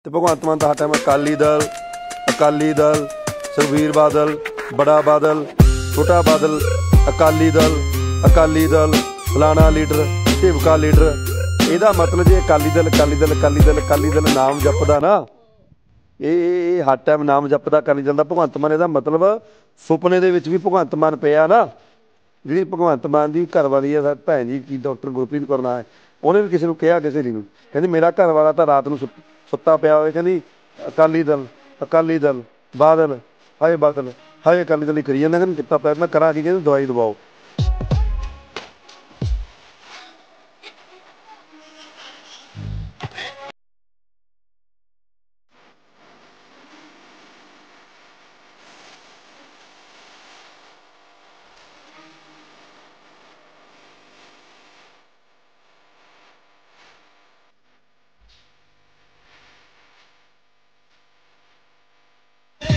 ਤੇ ਭਗਵੰਤ ਮਾਨ ਦਾ ਟਾਈਮ ਅਕਾਲੀ ਦਲ ਸੁਖਬੀਰ ਬਾਦਲ, ਬੜਾ ਬਾਦਲ, ਛੋਟਾ ਬਾਦਲ, ਅਕਾਲੀ ਦਲ ਫਲਾਣਾ ਲੀਡਰ, ਢਿਵਕਾ ਲੀਡਰ। ਇਹਦਾ ਮਤਲਬ ਜੇ ਅਕਾਲੀ ਦਲ ਨਾਮ ਜਪਦਾ ਨਾ, ਇਹ ਹਰ ਟਾਈਮ ਨਾਮ ਜਪਦਾ ਅਕਾਲੀ ਦਲ ਦਾ ਭਗਵੰਤ ਮਾਨ। ਇਹਦਾ ਮਤਲਬ ਸੁਪਨੇ ਦੇ ਵਿੱਚ ਵੀ ਭਗਵੰਤ ਮਾਨ ਪਿਆ ਨਾ। ਜਿਹੜੀ ਭਗਵੰਤ ਮਾਨ ਦੀ ਘਰ ਵਾਲੀ ਹੈ ਭੈਣ ਜੀ ਕੀ ਡਾਕਟਰ ਗੁਰਪ੍ਰੀਤ ਕੌਰ ਨਾਂ ਹੈ, ਉਹਨੇ ਵੀ ਕਿਸੇ ਨੂੰ ਕਿਹਾ, ਕਿਸੇ ਨੂੰ ਕਹਿੰਦੀ ਮੇਰਾ ਘਰ ਵਾਲਾ ਤਾਂ ਰਾਤ ਨੂੰ ਸੁੱਤਾ ਪਿਆ ਹੋਵੇ, ਕਹਿੰਦੀ ਅਕਾਲੀ ਦਲ ਬਾਦਲ ਹਾਏ ਅਕਾਲੀ ਦਲ ਹੀ ਕਰੀ ਜਾਂਦਾ, ਕਹਿੰਦੀ ਕਿੱਤਾ ਪਿਆ। ਮੈਂ ਕਰਾਂ ਕੀ, ਕਹਿੰਦੀ ਦਵਾਈ ਦਵਾਓ।